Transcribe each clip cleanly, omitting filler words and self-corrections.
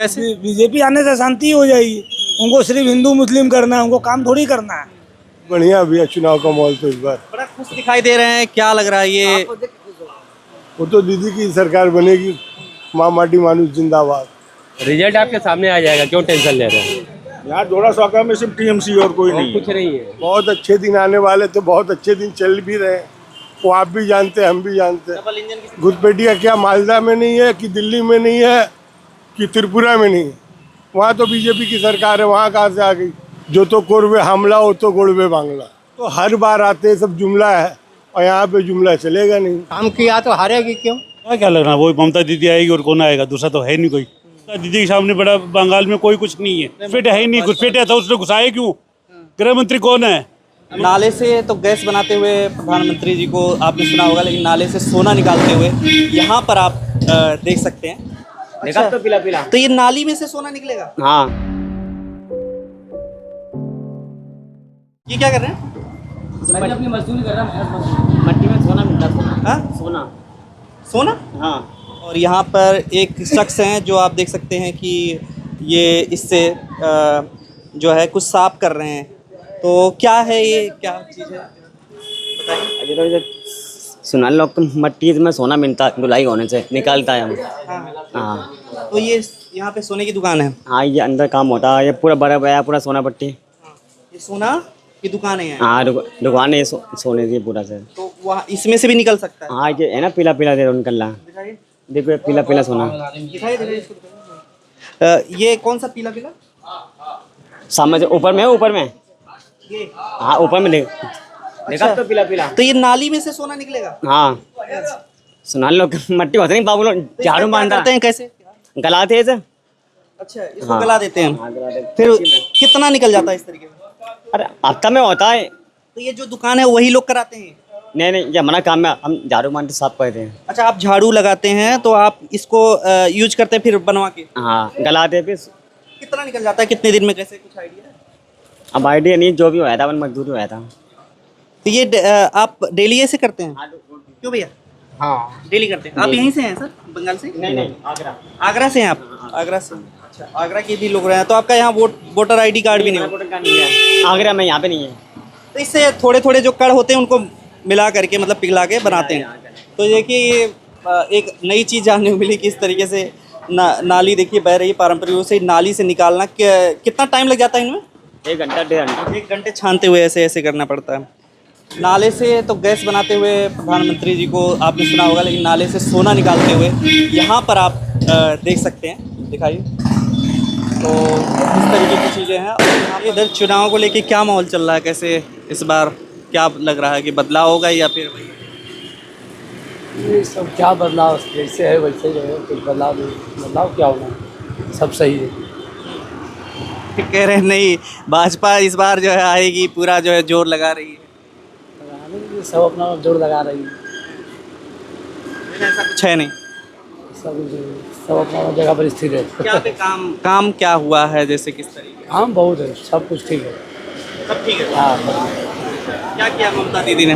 कैसे? बीजेपी आने से शांति हो जाएगी। उनको सिर्फ हिंदू मुस्लिम करना है, उनको काम थोड़ी करना है। बढ़िया भैया चुनाव का माहौल तो इस बार बड़ा खुश दिखाई दे रहे हैं, क्या लग रहा है ये? वो तो दीदी की सरकार बनेगी। माँ माटी मानुस जिंदाबाद। रिजल्ट आपके सामने आ जाएगा, क्यों टेंशन ले रहे हैं? यहाँ जोड़ा सौका में सिर्फ टीएमसी और कोई नहीं कुछ नहीं है। बहुत अच्छे दिन आने वाले थे, बहुत अच्छे दिन चल भी रहे हैं। वो आप भी जानते हैं, हम भी जानते हैं। डबल इंजन की घुसपैठिया क्या मालदा में नहीं है कि दिल्ली में नहीं है कि त्रिपुरा में नहीं है। वहाँ तो बीजेपी की सरकार है, वहाँ कहाँ से आ गई? जो तो कोरबे हमला हो तो गोड़बे बांग्ला। तो हर बार आते सब जुमला है और यहाँ पे जुमला चलेगा नहीं। काम किया तो हारेगी क्यों? क्या लग रहा है? वो ममता दीदी आएगी और कौन आएगा? दूसरा तो है नहीं कोई। दीदी के सामने बड़ा बंगाल में कोई कुछ नहीं है। फिट है ही नहीं, घुसपैठ था, उसने घुसाए क्यों? गृह मंत्री कौन है? नाले से तो गैस बनाते हुए प्रधानमंत्री जी को आपने सुना होगा, लेकिन नाले से सोना निकालते हुए यहाँ पर आप देख सकते हैं। निकाल तो पिला पिला। तो ये नाली में से सोना निकलेगा? हाँ, ये क्या कर रहे हैं? अपनी मजदूरी कर रहा हूँ। मट्टी में सोना मिलता है। हाँ? सोना। सोना? हाँ। और यहाँ पर एक शख्स हैं जो आप देख सकते हैं कि ये इससे जो है कुछ साफ कर रहे हैं। तो क्या है ये, क्या चीज़ है बताइए। अभी तो इधर सुना लोग मट्टी में सोना मिलता है, धुलाई होने से निकालता है हम। हाँ। हाँ तो ये यहाँ पे सोने की दुकान है? हाँ, ये अंदर काम होता है। ये पूरा बड़ा बड़ा पूरा सोना पट्टी। ये सोना की दुकान है यहाँ? हाँ, दुकान है सोने की पूरा से। तो वहाँ इसमें से भी निकल सकता है? हाँ, ये है ना पीला पीला दे निकल रहा। दिखाइए देखो ये पीला पीला सोना। दिखाइए दिखाइए इसको दिखाइए। ये कौन सा पीला पीला? सामने से ऊपर में है, ऊपर में। ये हाँ, ऊपर में देख। देखा तो पीला पीला। तो ये नाली में से सोना निकलेगा? हाँ, सुना लोग मट्टी होते नहीं बाबू लोग तो झाड़ू इसका क्या मारता करते हैं, कैसे? गलाते हैं इसे। अच्छा, इसको हाँ। गला देते हैं। हाँ, गला देते। फिर कितना निकल जाता है इस तरीके में? अरे हफ्ता में होता है। तो ये जो दुकान है वही लोग कराते हैं? नहीं नहीं, ये हमारा काम है, हम झाड़ू मारते साफ करते हैं। अच्छा, आप झाड़ू लगाते हैं तो आप इसको यूज करते हैं फिर बनवा के? हाँ, गलाते हैं। फिर कितना निकल जाता है, कितने दिन में, कैसे, कुछ आइडिया है? अब आइडिया नहीं, जो भी होया था अपन मजदूरी होया था। तो ये आप डेली ऐसे करते हैं? क्यों भैया? हाँ, डेली करते हैं। आप यहीं से हैं सर, बंगाल से? नहीं नहीं, आगरा। आगरा से हैं आप? आगरा से। अच्छा, आगरा के भी लोग रहे हैं। तो आपका यहाँ वोटर आईडी कार्ड भी नहीं है? आगरा में यहाँ पे नहीं है। तो इससे थोड़े थोड़े जो कड़ होते हैं उनको मिला करके, मतलब पिघला के बनाते हैं। तो ये कि एक नई चीज़ जानने को मिली कि इस तरीके से नाली देखिए बह रही है पारंपरिक रूप से। नाली से निकालना कितना टाइम लग जाता है इनमें? 1 घंटा 1.5 घंटा। 1 घंटे छानते हुए ऐसे ऐसे करना पड़ता है। नाले से तो गैस बनाते हुए प्रधानमंत्री जी को आपने सुना होगा, लेकिन नाले से सोना निकालते हुए यहाँ पर आप देख सकते हैं। दिखाइए। तो इस तरीके की चीज़ें हैं। और यहाँ पे इधर चुनाव को लेके क्या माहौल चल रहा है, कैसे इस बार क्या लग रहा है कि बदलाव होगा या फिर ये सब क्या बदलाव, जैसे है वैसे ही है। कुछ बदलाव नहीं। बदलाव क्या होगा, सब सही है। कह रहे हैं नहीं, भाजपा इस बार जो है आएगी, पूरा जो है जोर लगा रही है? सब अपना जोर लगा रही है। लेकिन ऐसा कुछ है नहीं। सब अपना जगह पर स्थिर है। क्या पे काम क्या हुआ है, जैसे किस तरीके? काम बहुत है, सब कुछ ठीक है। सब ठीक है। हाँ, क्या किया ममता दीदी ने?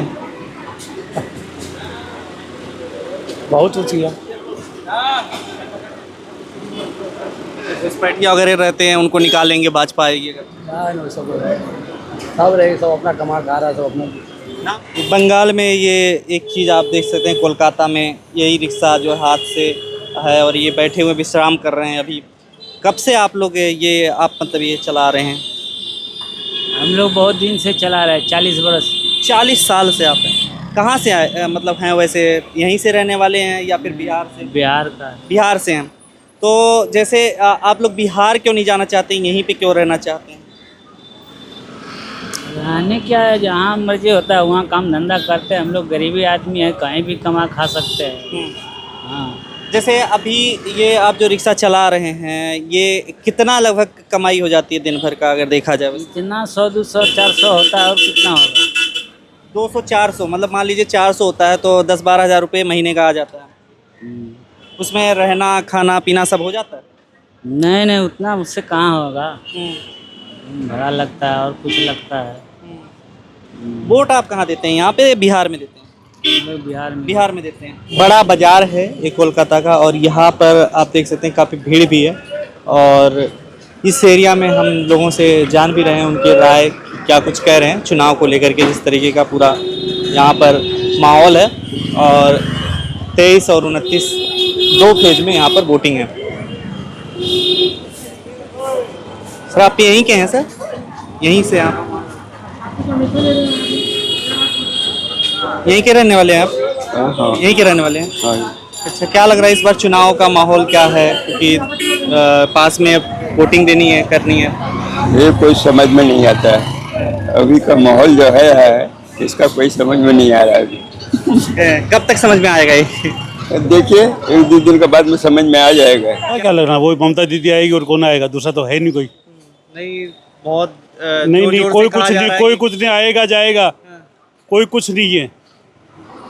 बहुत कुछ किया। घुसपैठिया वगैरह रहते हैं, उनको निकालेंगे, भाजपा आएगी अगर? नहीं, सब रहे, सब अपना कमा खा रहा है, सब अपना। ना बंगाल में ये एक चीज़ आप देख सकते हैं, कोलकाता में यही रिक्शा जो हाथ से है और ये बैठे हुए विश्राम कर रहे हैं अभी। कब से आप लोग ये आप मतलब ये चला रहे हैं? हम लोग बहुत दिन से चला रहे हैं, 40 बरस। 40 साल से आप हैं? कहाँ से आए, मतलब हैं वैसे यहीं से रहने वाले हैं या फिर बिहार से? बिहार का। बिहार से हैं। तो जैसे आप लोग बिहार क्यों नहीं जाना चाहते, यहीं पे क्यों रहना चाहते हैं? रहने क्या है, जहाँ मर्जी होता है वहाँ काम धंधा करते हैं। हम लोग गरीबी आदमी हैं, कहीं भी कमा खा सकते हैं। हाँ, जैसे अभी ये आप जो रिक्शा चला रहे हैं, ये कितना लगभग कमाई हो जाती है दिन भर का अगर देखा जाए? इतना 100 200 400 होता है, और कितना होगा? 200-400, मतलब मान लीजिए 400 होता है तो 10-12 हज़ार रुपये महीने का आ जाता है। उसमें रहना खाना पीना सब हो जाता है? नहीं नहीं, उतना उससे कहाँ होगा। भाड़ा लगता है और कुछ लगता है। वोट आप कहाँ देते हैं, यहाँ पे बिहार में देते हैं? हम लोग बिहार में देते हैं। बड़ा बाजार है ये कोलकाता का, और यहाँ पर आप देख सकते हैं काफ़ी भीड़ भी है। और इस एरिया में हम लोगों से जान भी रहे हैं उनके राय क्या कुछ कह रहे हैं चुनाव को लेकर के, जिस तरीके का पूरा यहाँ पर माहौल है। और 23 और 29 दो फेज में यहाँ पर वोटिंग है। सर आप यहीं के हैं सर? यहीं से आप यहीं के रहने वाले हैं आप? यहीं के रहने वाले हैं? अच्छा, क्या लग रहा है इस बार चुनाव का माहौल क्या है? क्योंकि पास में वोटिंग देनी है, करनी है। ये कोई समझ में नहीं आता है अभी का माहौल जो है इसका कोई समझ में नहीं आ रहा है अभी। कब तक समझ में आएगा ये? देखिए 1-2 दिन के बाद में समझ में आ जाएगा। क्या लग रहा है, वही ममता दीदी आएगी और कौन आएगा, दूसरा तो है नहीं कोई। नहीं, बहुत नहीं, कोई कुछ नहीं, कोई कुछ नहीं, आएगा जाएगा, कोई कुछ नहीं है।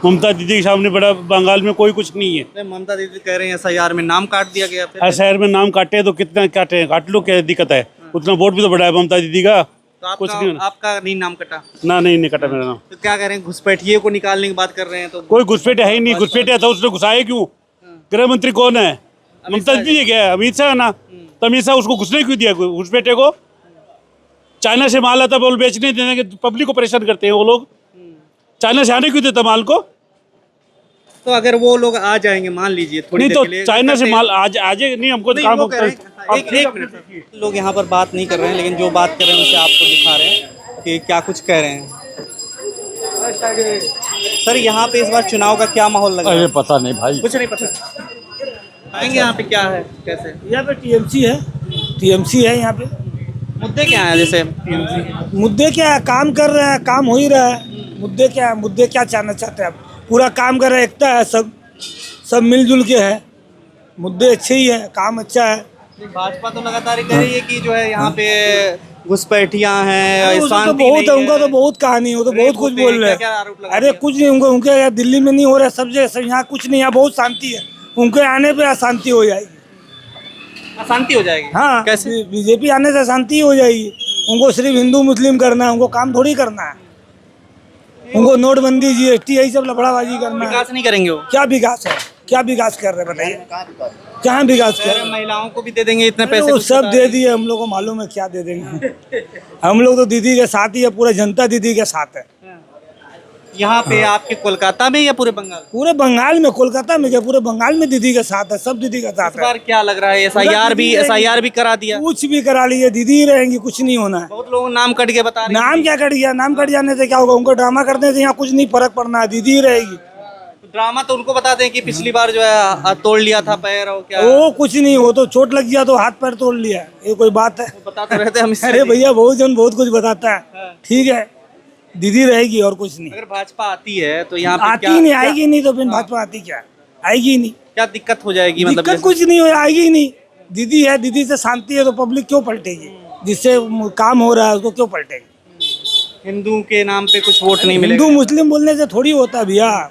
ममता दीदी के सामने बड़ा बंगाल में कोई कुछ नहीं है। ममता दीदी कह रहे हैं SIR में नाम काट दिया गया। फिर शहर में नाम काटे तो कितना काटे, काट लो, क्या दिक्कत है? उतना वोट भी तो बढ़ा है ममता दीदी का। तो कुछ नहीं, आपका नहीं नाम कटा? ना, नहीं कटा मेरा नाम। तो क्या कह रहे हैं, घुसपैठिए को निकालने की बात कर रहे हैं? तो कोई घुसपैठ है ही नहीं, घुसपैठ है तो उसने घुसाए क्यों? गृह मंत्री कौन है? ममता दीदी क्या है? अमित शाह ना, तो अमित शाह उसको घुसने क्यों दिया घुसपैठे को? चाइना से माल आता बोल बेचने देने के, पब्लिक को परेशान करते हैं वो लोग। चाइना से आने क्यों देता माल को? तो अगर वो लोग आ जाएंगे, मान लीजिए थोड़ी नहीं देर तो के लिए, चाइना से माल आज नहीं, हमको नहीं, काम वो कह रहे हैं, एक मिनट, लोग यहाँ पर बात नहीं कर रहे हैं, लेकिन जो बात कर रहे हैं उसे आपको दिखा रहे हैं कि क्या कुछ कह रहे हैं। सर यहाँ पे इस बार चुनाव का क्या माहौल लग रहा है? पता नहीं भाई, कुछ नहीं पता। आएंगे यहाँ पे क्या है, कैसे? यहाँ पे TMC है यहाँ पे। मुद्दे क्या है? जैसे मुद्दे क्या है, काम कर रहे हैं, काम हो ही रहा है। मुद्दे क्या है, मुद्दे क्या जानना चाहते हैं आप? पूरा काम कर रहे हैं, एकता है, सब मिलजुल के है। मुद्दे अच्छे ही है, काम अच्छा है। भाजपा तो लगातार कह रही है कि जो है यहाँ पे घुसपैठियाँ हैं, तो शांति बहुत नहीं है, उनका तो बहुत कहानी है, वो तो बहुत कुछ बोल रहे क्या हैं। आरोप लगा अरे कुछ नहीं, उनके यहाँ दिल्ली में नहीं हो रहा है, सब जगह यहाँ कुछ नहीं, यहाँ बहुत शांति है। उनके आने पे अशांति हो जाएगी। अशांति हो जाएगी? हाँ, कैसे? बीजेपी आने से शांति हो जाएगी। उनको सिर्फ हिंदू मुस्लिम करना है, उनको काम थोड़ी करना है। उनको नोटबंदी GST यही सब लफड़ाबाजी करना है। विकास नहीं करेंगे वो? क्या विकास है, क्या विकास कर रहे हैं बताइए? क्या विकास कर रहे हैं? महिलाओं को भी दे देंगे इतने पैसे? वो कुछ सब बता दे रहे दिए, हम लोग को मालूम है क्या दे देंगे। हम लोग तो दीदी के साथ ही है, पूरा जनता दीदी के साथ है। हैं। यहाँ पे आपके कोलकाता में या पूरे बंगाल? पूरे बंगाल में, कोलकाता में क्या, पूरे बंगाल में दीदी के साथ है, सब दीदी के साथ इस है। बार क्या लग रहा है, SIR भी करा दिया? कुछ भी करा लिए, दीदी ही रहेंगी, कुछ नहीं होना है। बहुत लोग नाम कट के बता रहे हैं। नाम क्या कट गया, नाम कट जाने से क्या होगा? उनको ड्रामा करने से यहाँ कुछ नहीं फर्क पड़ना है, दीदी ही रहेगी। ड्रामा तो उनको बता दें कि पिछली बार जो है तोड़ लिया था पैर, और क्या वो कुछ नहीं, वो तो चोट लग गया तो हाथ पैर तोड़ लिया, ये कोई बात है? बताते रहते हम इससे। अरे भैया बहुत जन बहुत कुछ बताता है, ठीक है, दीदी रहेगी और कुछ नहीं। अगर भाजपा आती है तो यहाँ पे आती नहीं, आएगी नहीं, तो फिर भाजपा आती क्या, आएगी ही नहीं। क्या दिक्कत हो जाएगी? मतलब दिक्कत कुछ नहीं हो, आएगी ही नहीं। दीदी है, दीदी से शांति है, तो पब्लिक क्यों पलटेगी? जिससे काम हो रहा है उसको क्यों पलटेगी? हिंदू के नाम पे कुछ वोट नहीं मिलेगा? हिंदू मुस्लिम बोलने से थोड़ी होता है भैया,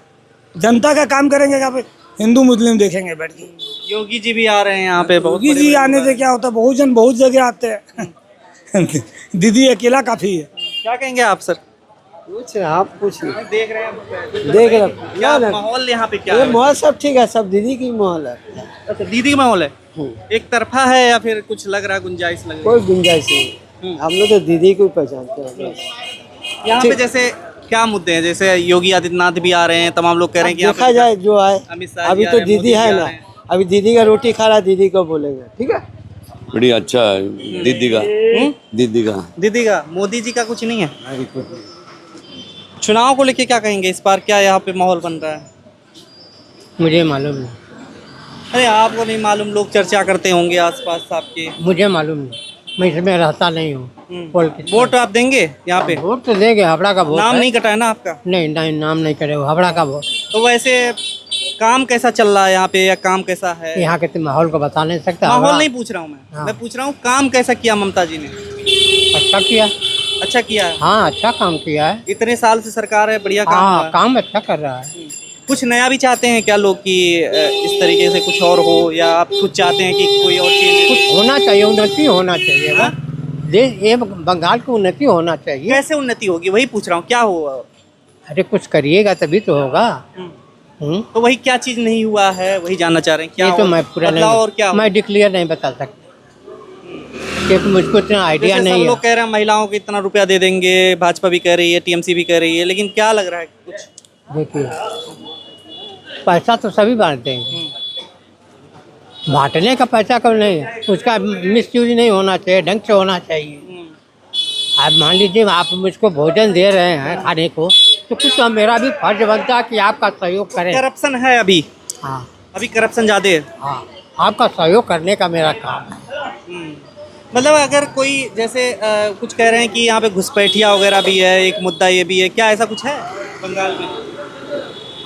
जनता का काम करेंगे क्या? हिंदू मुस्लिम देखेंगे बैठ के? योगी जी भी आ रहे हैं यहाँ पे, बहुत योगी जी आने से क्या होता है, बहुत जन बहुत जगह आते हैं। दीदी अकेला काफी है। क्या कहेंगे आप सर? कुछ आप कुछ देख रहे हैं, देख रहे क्या माहौल यहाँ पे क्या ये है? माहौल सब ठीक है, सब दीदी की माहौल है। अच्छा, दीदी का माहौल है, एक तरफा है या फिर कुछ लग रहा है, गुंजाइश लग रही कोई गुंजाइश नहीं, हम लोग तो दीदी को पहचानते हैं। है? यहाँ पे जैसे क्या मुद्दे हैं? जैसे योगी आदित्यनाथ भी आ रहे हैं, तमाम लोग कह रहे हैं कि यहाँ देखा पे जाए जो आए, अमित शाह अभी जी आ तो रहे हैं, दीदी मोदी जी है आ ना, रहे हैं। अभी दीदी का रोटी खा रहा, दीदी को बोलेंगे, ठीक है। बड़ी अच्छा है दीदी का, दीदी का, मोदी जी का कुछ नहीं है? चुनाव को लेके क्या कहेंगे इस बार, क्या यहाँ पे माहौल बन रहा है? मुझे मालूम नहीं, अरे आपको नहीं मालूम, लोग चर्चा करते होंगे आसपास आपके। मुझे मालूम नहीं, मैं इसमें रहता नहीं हूँ। वोट आप देंगे यहाँ पे? वोट तो देंगे, हावड़ा का वोट नाम है। नहीं कटा है ना आपका? नहीं नहीं, नाम नहीं करे, हावड़ा का वोट। तो वैसे काम कैसा चल रहा है यहाँ पे, या काम कैसा है? यहाँ के तो माहौल को बता नहीं सकता। माहौल नहीं पूछ रहा हूँ हाँ। मैं पूछ रहा हूँ काम कैसा किया ममता जी ने? अच्छा किया, अच्छा किया है? हाँ अच्छा काम किया है। इतने साल से सरकार है, बढ़िया काम हुआ हाँ है। काम अच्छा कर रहा है। कुछ नया भी चाहते हैं क्या लोग कि इस तरीके से कुछ और हो, या आप कुछ चाहते हैं कि कोई और चीज? कुछ होना चाहिए, उन्नति होना चाहिए। हाँ? देश ये बंगाल की उन्नति होना चाहिए। कैसे उन्नति होगी वही पूछ रहा हूँ, क्या हुआ? अरे कुछ करिएगा तभी तो होगा। तो वही क्या चीज नहीं हुआ है वही जानना चाह रहे हैं, क्या ये तो हो- मैं पूरा बदलाव और क्या नहीं, मैं डिक्लेयर नहीं बता सकता। क्योंकि मुझको इतना आइडिया जैसे सब नहीं है। लोग कह रहे हैं महिलाओं को इतना रुपया दे देंगे, भाजपा भी कह रही है, टीएमसी भी कह रही है, लेकिन क्या लग रहा है कुछ? देखिए, पैसा तो सभी बांटते हैं, बांटने का पैसा कब नहीं है, उसका मिसयूज नहीं होना चाहिए, ढंग से होना चाहिए। आप मान लीजिए आप मुझको भोजन दे रहे हैं खाने को, तो कुछ तो मेरा भी फर्ज बनता है कि आपका सहयोग करें। करप्शन है अभी, हाँ अभी करप्शन ज्यादा है। हाँ, आपका सहयोग करने का मेरा काम है। मतलब अगर कोई जैसे कुछ कह रहे हैं कि यहाँ पे घुसपैठिया वगैरह भी है, एक मुद्दा ये भी है, क्या ऐसा कुछ है बंगाल में?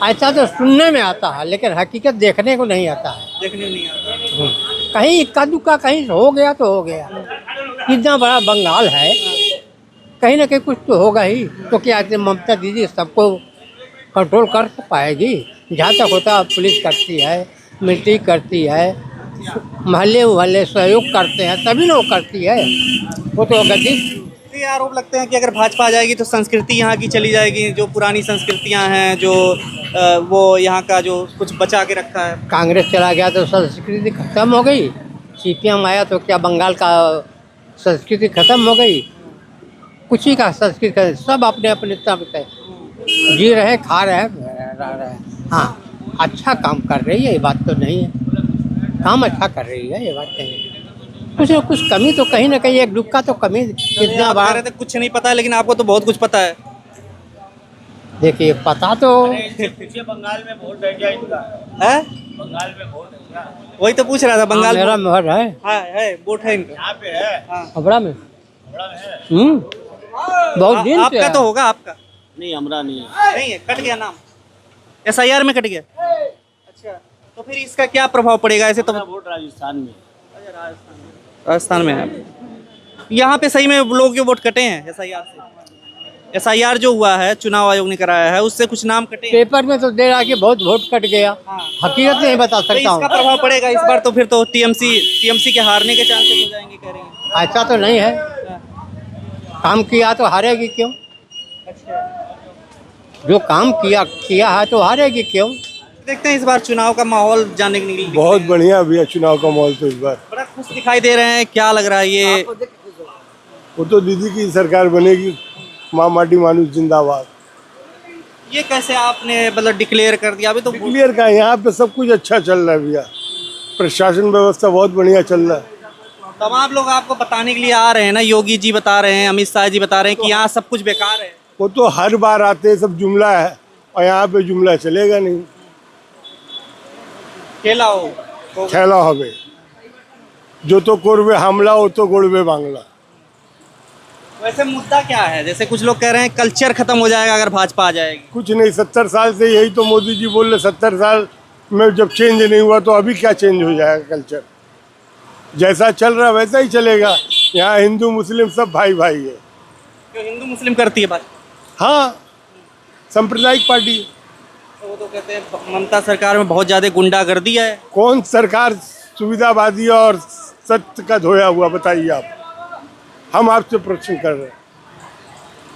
ऐसा तो सुनने में आता है, लेकिन हकीकत देखने को नहीं आता है। देखने में नहीं आता। कहीं इक्का दुक्का कहीं हो गया तो हो गया, इतना बड़ा बंगाल है, कहीं ना कहीं कुछ तो होगा ही। तो क्या ममता दीदी सबको कंट्रोल कर पाएगी? जहाँ तक होता है पुलिस करती है, मिलिट्री करती है, महल्ले वहल्ले सहयोग करते हैं, सभी लोग करती है। वो तो गति ये आरोप लगते हैं कि अगर भाजपा आ जाएगी तो संस्कृति यहाँ की चली जाएगी, जो पुरानी संस्कृतियाँ हैं, जो वो यहाँ का जो कुछ बचा के रखा है। कांग्रेस चला गया तो संस्कृति खत्म हो गई, सीपीएम आया तो क्या बंगाल का संस्कृति खत्म हो गई? कुछ ही का संस्कृति, सब अपने अपने तब जी रहे, खा रहे, रह रहे। हाँ, अच्छा काम कर रही है, ये बात तो नहीं है, काम अच्छा कर रही है, ये बात नहीं है। कुछ ना कुछ कमी तो कहीं ना कहीं एक दुख का तो कमी कितना आप कह बार। रहे थे कुछ नहीं पता है, लेकिन आपको तो बहुत कुछ पता है। देखिए पता तो बंगाल में वोट है क्या इनका? है? बंगाल में वोट है क्या? वही तो पूछ रहा था, बंगाल मेरा में मोहर है है वोट है इनका। यहाँ पे है, अबड़ा में। बहुत दिन से आपका है। तो होगा, आपका नहीं हमरा नहीं है। नहीं है, कट गया नाम, एसआईआर में कट गया। अच्छा, तो फिर इसका क्या प्रभाव पड़ेगा? ऐसे तो वोट राजस्थान में। राजस्थान में है, यहाँ पे सही में लोगों के वोट कटे हैं एसआईआर से। एसआईआर जो हुआ है, चुनाव आयोग ने कराया है, उससे कुछ नाम कटे हैं। पेपर में तो दे रहा कि बहुत वोट कट गया, हकीकत नहीं बता तो सकता इसका हूँ। प्रभाव पड़ेगा इस बार, तो फिर तो टीएमसी के हारने के चांसेस हो जाएंगे, कह रही हैं। ऐसा तो नहीं है, काम किया तो हारेगी क्यों? जो काम किया है तो हारेगी क्यों? देखते हैं इस बार चुनाव का माहौल जानने के लिए। बहुत बढ़िया भैया चुनाव का माहौल तो इस बार। बड़ा खुश दिखाई दे रहे हैं, क्या लग रहा है ये? वो तो दीदी की सरकार बनेगी, माँ माटी मानुस जिंदाबाद। ये कैसे आपने मतलब डिक्लेयर कर दिया? अभी तो क्लियर का यहाँ पे सब कुछ अच्छा चल रहा है भैया, प्रशासन व्यवस्था बहुत बढ़िया चल रहा है। तमाम लोग आपको बताने के लिए आ रहे हैं ना, योगी जी बता रहे हैं, अमित शाह जी बता रहे हैं कि यहाँ सब कुछ बेकार है। वो तो हर बार आते सब जुमला है, और यहाँ पे जुमला चलेगा नहीं, खेला हो खेला হবে। जो तो করবে हमला हो तो গড়বে बांग्ला। वैसे मुद्दा क्या है? जैसे कुछ लोग कह रहे हैं कल्चर खत्म हो जाएगा अगर भाजपा आ जाएगी। कुछ नहीं, 70 साल से यही तो मोदी जी बोल रहे, 70 साल में जब चेंज नहीं हुआ तो अभी क्या चेंज हो जाएगा? कल्चर जैसा चल रहा वैसा ही चलेगा। यहाँ हिंदू मुस्लिम सब भाई भाई है। जो हिंदू मुस्लिम करती है भाजपा। हाँ, सांप्रदायिक पार्टी। तो वो तो कहते हैं ममता सरकार में बहुत ज्यादा गुंडागर्दी है। कौन सरकार सुविधावादी और सत्य का धोया हुआ बताइए आप? हम आपसे प्रश्न कर रहे हैं।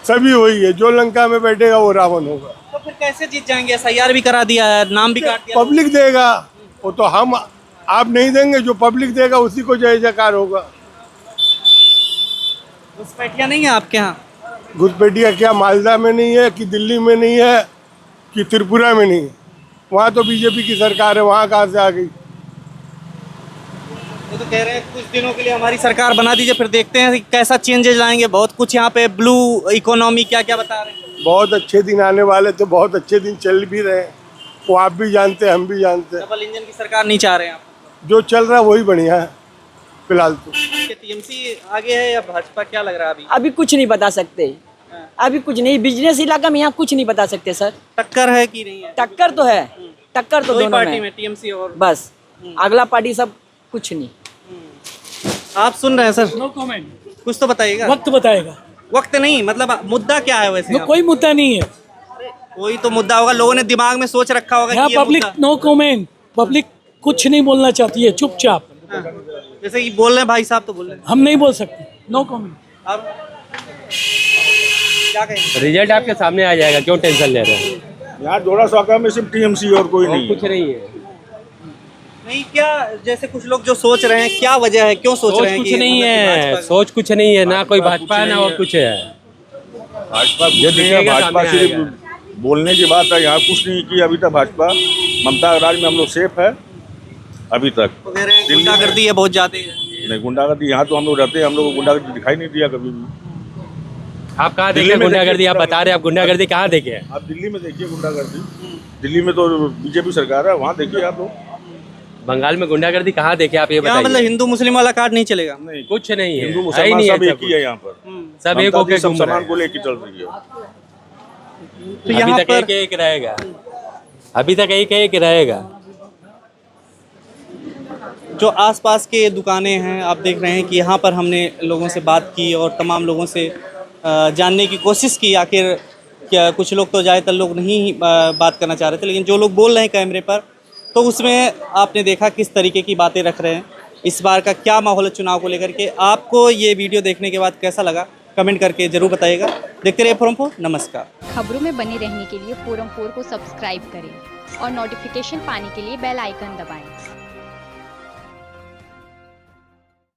सभी वही है, जो लंका में बैठेगा वो रावण होगा। तो फिर कैसे जीत जाएंगे? एसआईआर भी करा दिया है, नाम भी काट दिया। पब्लिक देगा वो तो, हम आप नहीं देंगे, जो पब्लिक देगा उसी को जय जयकार होगा। घुसपैठिया नहीं है आपके यहाँ? घुसपैठिया क्या मालदा में नहीं है, कि दिल्ली में नहीं है, कि त्रिपुरा में नहीं है? वहाँ तो बीजेपी की सरकार है, वहाँ कहाँ से आ गई? वो तो कह रहे हैं कुछ दिनों के लिए हमारी सरकार बना दीजिए, फिर देखते हैं कि कैसा चेंजेस लाएंगे। बहुत कुछ यहाँ पे ब्लू इकोनॉमी क्या क्या बता रहे हैं। बहुत अच्छे दिन आने वाले थे, बहुत अच्छे दिन चल भी रहे हैं, वो आप भी जानते हैं, हम भी जानते हैं। डबल इंजन की सरकार नहीं चाह रहे हैं आप? जो चल रहा है वही बढ़िया है फिलहाल तो। टीएमसी आगे है या भाजपा, क्या लग रहा है अभी? अभी कुछ नहीं बता सकते, अभी कुछ नहीं। बिजनेस इलाका में यहाँ कुछ नहीं बता सकते सर। टक्कर है कि नहीं है? टक्कर तो है, टक्कर तो दो ही दोनों पार्टी में में, टीएमसी और बस, अगला पार्टी सब कुछ नहीं। आप सुन रहे हैं सर? नो कमेंट, कुछ तो बताइएगा। वक्त बताएगा। वक्त नहीं, मतलब मुद्दा क्या है वैसे? कोई मुद्दा नहीं है कोई तो मुद्दा होगा, लोगों ने दिमाग में सोच रखा होगा यहाँ। कि ये पब्लिक नो कमेंट, पब्लिक कुछ नहीं बोलना चाहती है, चुपचाप। मुद्दा। जैसे कि बोल रहे हैं भाई साहब, तो बोल रहे हैं। हम नहीं बोल सकते, नो कमेंट। अब क्या कहेंगे? रिजल्ट आपके सामने आ जाएगा, क्यों टेंशन ले रहे हैं? यहाँ जोड़ा सौका में सिर्फ टीएमसी और कोई नहीं। कुछ नहीं है। नहीं, क्या जैसे कुछ लोग जो सोच रहे हैं, क्या वजह है, क्यों सोच रहे हैं? कुछ कि नहीं मतलब है, भाजपा- सोच कुछ नहीं है, ना कोई भाजपा है ना और कुछ है। भाजपा जो कुछ नहीं है, दिखेगा भाजपा सामने सिर्फ आएगा। बोलने की बात है, यहाँ कुछ नहीं की अभी तक भाजपा। ममता राज में हम लोग सेफ है अभी तक। तो कह रहे हैं गुंडागर्दी है बहुत ज्यादा है। नहीं, गुंडागर्दी यहाँ तो हम लोग रहते हैं, हम लोग को गुंडागर्दी दिखाई नहीं दिया कभी भी। आप कहाँ दिल्ली देखे में गुंडागर्दी? आप देखिए बता रहे हैं, आप गुंडागर्दी कहाँ देखे हैं? आप दिल्ली में देखिए गुंडागर्दी, दिल्ली में तो बीजेपी सरकार है, वहाँ देखिए आप लोग। बंगाल में गुंडागर्दी कहाँ देखे आप ये यहाँ मतलब बताइए? हिंदू मुस्लिम वाला कार्ड नहीं चलेगा। नहीं, कुछ नहीं है, हिंदू है ही मुसलमान नहीं है सब एक सब ही है यहाँ पर। सब एक ममता होके जी सब घूम रहे सामान हैं। को लेके चल रही है। तो यहाँ अभी तक पर एक रहेगा, अभी तक एक रहेगा। जो आसपास के दुकानें हैं, आप देख रहे हैं कि यहाँ पर हमने लोगों से बात की और तमाम लोगों से जानने की कोशिश की आखिर क्या। कुछ लोग तो ज़्यादातर लोग नहीं बात करना चाह रहे थे, लेकिन जो लोग बोल रहे हैं कैमरे पर, तो उसमें आपने देखा किस तरीके की बातें रख रहे हैं। इस बार का क्या माहौल है चुनाव को लेकर के, आपको ये वीडियो देखने के बाद कैसा लगा कमेंट करके ज़रूर बताइएगा। देखते रहिए फोरम 4। नमस्कार। खबरों में बने रहने के लिए फोरम 4 को सब्सक्राइब करें और नोटिफिकेशन पाने के लिए बेल आइकन दबाएं।